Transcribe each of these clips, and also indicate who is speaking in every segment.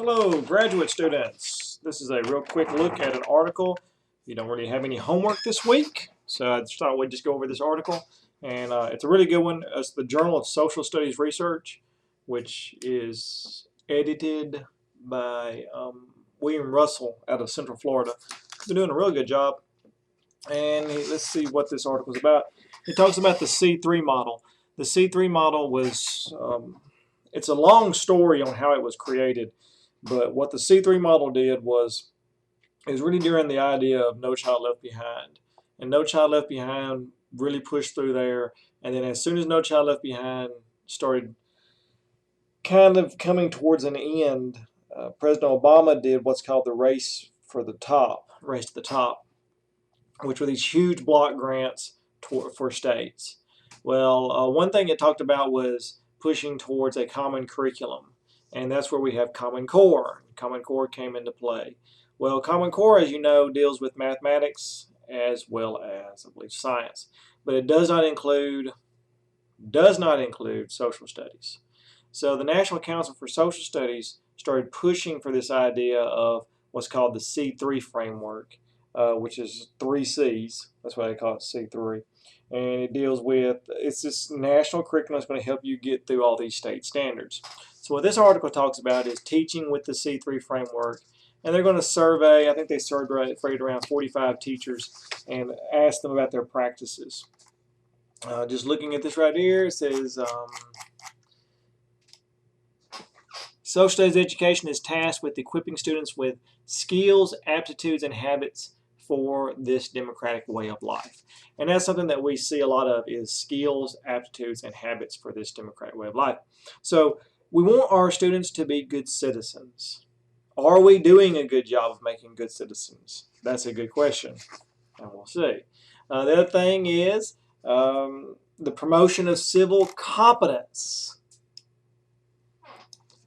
Speaker 1: Hello, graduate students. This is a real quick look at an article. You don't really have any homework this week, so I just thought we'd just go over this article. And it's a really good one. It's the Journal of Social Studies Research, which is edited by William Russell out of Central Florida. They're doing a really good job. And let's see what this article is about. It talks about the C3 model. The C3 model was, it's a long story on how it was created. But what the C3 model did was, it was really during the idea of No Child Left Behind. And No Child Left Behind really pushed through there. And then as soon as No Child Left Behind started kind of coming towards an end, President Obama did what's called the race to the top, which were these huge block grants for states. Well, one thing it talked about was pushing towards a common curriculum. And that's where we have Common Core. Common Core came into play. Well, Common Core, as you know, deals with mathematics as well as, I believe, science. But it does not include social studies. So the National Council for Social Studies started pushing for this idea of what's called the C3 framework, which is 3 C's. That's why they call it C3. And it deals with, it's this national curriculum that's going to help you get through all these state standards. So what this article talks about is teaching with the C3 framework. And they're going to survey, I think they surveyed around 45 teachers and ask them about their practices. Just looking at this right here, it says, social studies education is tasked with equipping students with skills, aptitudes, and habits for this democratic way of life. And that's something that we see a lot of, is skills, aptitudes, and habits for this democratic way of life. So we want our students to be good citizens. Are we doing a good job of making good citizens? That's a good question, and we'll see. The other thing is the promotion of civil competence.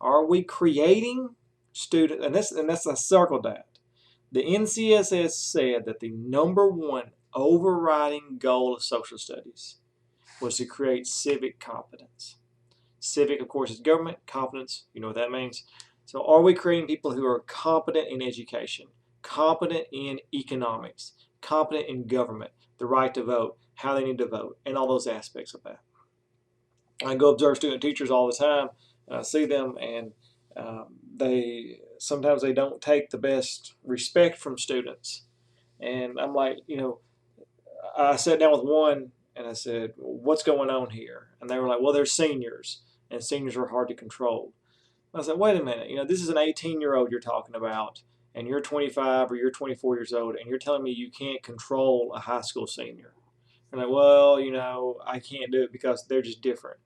Speaker 1: Are we creating students, and that's I circled that. The NCSS said that the #1 overriding goal of social studies was to create civic competence. Civic, of course, is government. Competence, you know what that means. So are we creating people who are competent in education, competent in economics, competent in government, the right to vote, how they need to vote, and all those aspects of that? I go observe student teachers all the time, and I see them, and sometimes they don't take the best respect from students. And I'm like, I sat down with one and I said, what's going on here? And they were like, well, they're seniors, and seniors are hard to control. I said, wait a minute, this is an 18-year-old you're talking about, and you're 25 or you're 24 years old, and you're telling me you can't control a high school senior. And like, well, I can't do it because they're just different.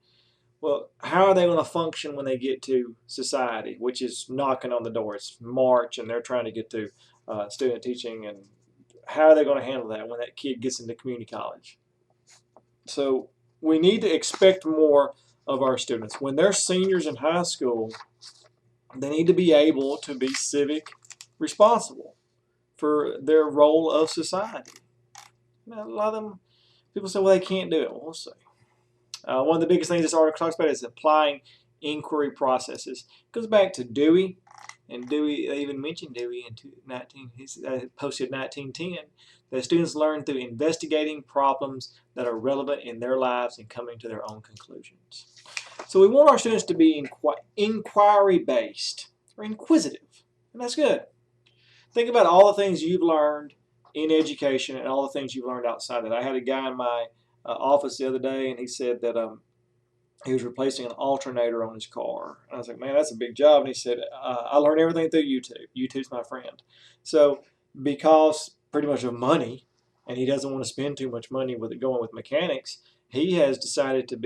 Speaker 1: Well, how are they going to function when they get to society, which is knocking on the door? It's March, and they're trying to get to student teaching, and how are they going to handle that when that kid gets into community college? So we need to expect more of our students. When they're seniors in high school, they need to be able to be civic responsible for their role of society. A lot of them, people say, well, they can't do it. Well, we'll see. One of the biggest things this article talks about is applying inquiry processes. It goes back to Dewey, and Dewey, they even mentioned Dewey in he posted 1910, that students learn through investigating problems that are relevant in their lives and coming to their own conclusions. So we want our students to be inquiry-based or inquisitive, and that's good. Think about all the things you've learned in education and all the things you've learned outside that. I had a guy in my office the other day, and he said that he was replacing an alternator on his car. And I was like, man, that's a big job. And he said, I learned everything through YouTube. YouTube's my friend. So because pretty much of money, and he doesn't want to spend too much money with it going with mechanics, he has decided to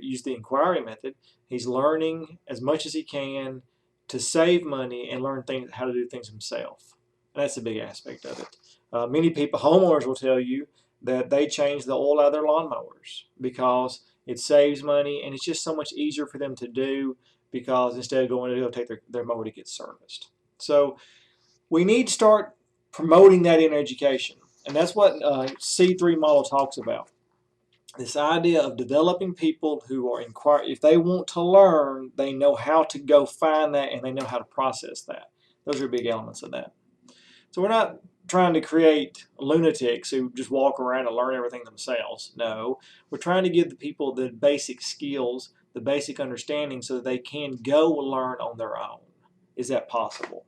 Speaker 1: use the inquiry method. He's learning as much as he can to save money and learn how to do things himself. And that's a big aspect of it. Many people, homeowners, will tell you that they change the oil out of their lawnmowers because it saves money, and it's just so much easier for them to do, because instead of going to go take their mower to get serviced. So we need to start promoting that in education, and that's what C3 model talks about. This idea of developing people who are if they want to learn, they know how to go find that and they know how to process that. Those are big elements of that. So we're not trying to create lunatics who just walk around and learn everything themselves. No, we're trying to give the people the basic skills, the basic understanding so that they can go learn on their own. Is that possible?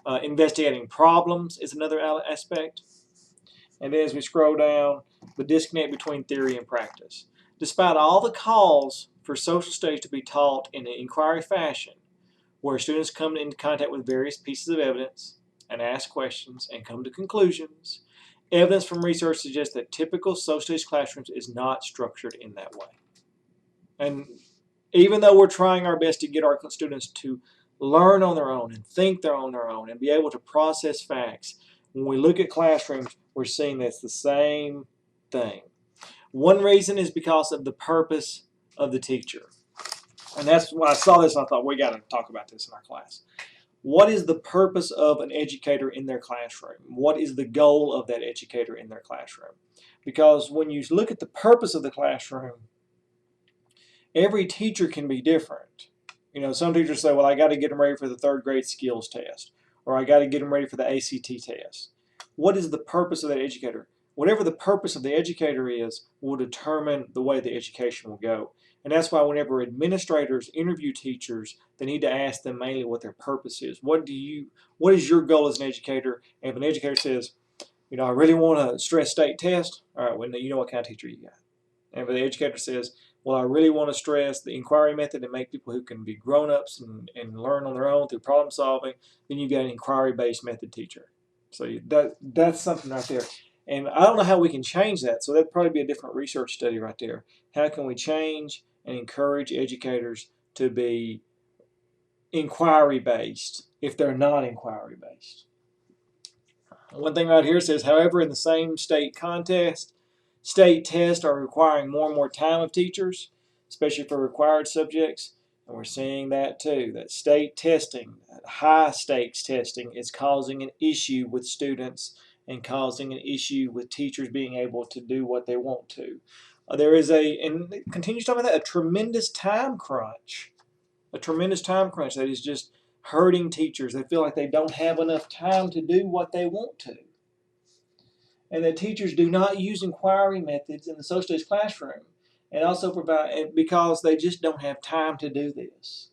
Speaker 1: Investigating problems is another aspect. And then as we scroll down, the disconnect between theory and practice. Despite all the calls for social studies to be taught in an inquiry fashion, where students come into contact with various pieces of evidence and ask questions and come to conclusions, evidence from research suggests that typical social studies classrooms is not structured in that way. And even though we're trying our best to get our students to learn on their own and think on their own and be able to process facts, when we look at classrooms, we're seeing that's the same thing. One reason is because of the purpose of the teacher. And that's when I saw this and I thought, we got to talk about this in our class. What is the purpose of an educator in their classroom? What is the goal of that educator in their classroom? Because when you look at the purpose of the classroom, every teacher can be different. You know, some teachers say, well, I got to get them ready for the third grade skills test, or I got to get them ready for the ACT test. What is the purpose of that educator? Whatever the purpose of the educator is will determine the way the education will go. And that's why whenever administrators interview teachers, they need to ask them mainly what their purpose is. What is your goal as an educator? And if an educator says, you know, I really want to stress state test, all right, well, you know what kind of teacher you got. And if the educator says, well, I really want to stress the inquiry method and make people who can be grown-ups and learn on their own through problem solving, then you've got an inquiry-based method teacher. So that's something right there. And I don't know how we can change that, so that'd probably be a different research study right there. How can we change and encourage educators to be inquiry-based if they're not inquiry-based? One thing right here says, however, in the same state contest, state tests are requiring more and more time of teachers, especially for required subjects. And we're seeing that too, that state testing, that high stakes testing is causing an issue with students and causing an issue with teachers being able to do what they want to. There is and it continues talking about that, a tremendous time crunch that is just hurting teachers. They feel like they don't have enough time to do what they want to. And that teachers do not use inquiry methods in the social studies classroom, and also because they just don't have time to do this.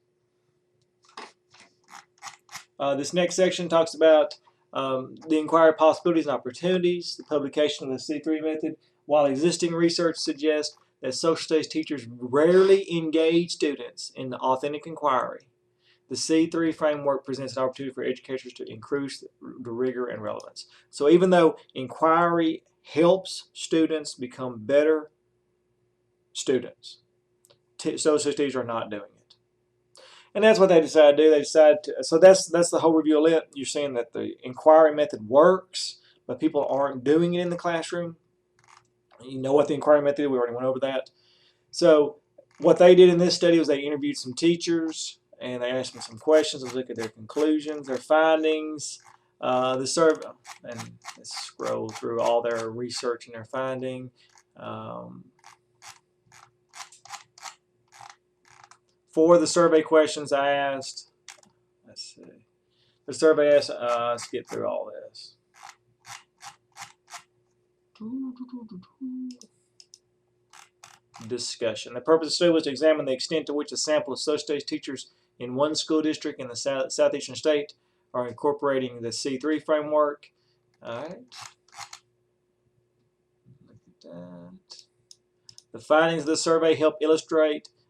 Speaker 1: This next section talks about the inquiry possibilities and opportunities, the publication of the C3 method. While existing research suggests that social studies teachers rarely engage students in the authentic inquiry, the C3 framework presents an opportunity for educators to increase the rigor and relevance. So even though inquiry helps students become better students, social studies are not doing it. And that's what they decided to do. They decided to, so that's the whole review of LIT. You're seeing that the inquiry method works, but people aren't doing it in the classroom. You know what the inquiry method is. We already went over that. So what they did in this study was they interviewed some teachers, and they asked them some questions. Let's look at their conclusions, their findings, the survey, and let's scroll through all their research and their finding. For the survey questions I asked, let's see. The survey asked, let's get through all this. Discussion. The purpose of the study was to examine the extent to which a sample of social studies teachers in one school district in the southeastern state are incorporating the C3 framework. All right. Look at that. The findings of the survey help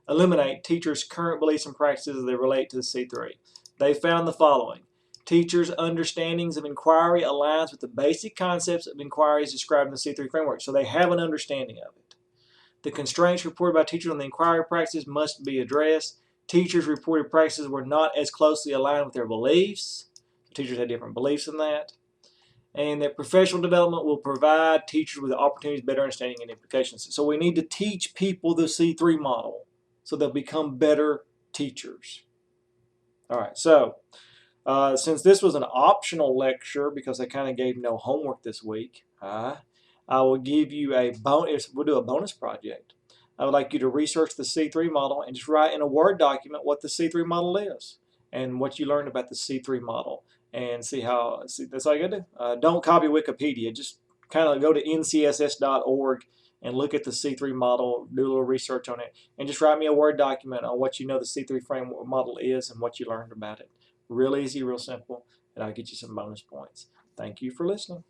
Speaker 1: eliminate teachers' current beliefs and practices as they relate to the C3. They found the following. Teachers' understandings of inquiry aligns with the basic concepts of inquiries described in the C3 framework. So they have an understanding of it. The constraints reported by teachers on the inquiry practices must be addressed. Teachers' reported practices were not as closely aligned with their beliefs. Teachers had different beliefs in that. And that professional development will provide teachers with opportunities, better understanding, and implications. So we need to teach people the C3 model so they'll become better teachers. All right, so since this was an optional lecture because I kind of gave no homework this week, I will give you a bonus. We'll do a bonus project. I would like you to research the C3 model and just write in a Word document what the C3 model is and what you learned about the C3 model, and see how. See, that's all you gotta do. Don't copy Wikipedia. Just kind of go to ncss.org and look at the C3 model, do a little research on it, and just write me a Word document on what you know the C3 framework model is and what you learned about it. Real easy, real simple, and I'll get you some bonus points. Thank you for listening.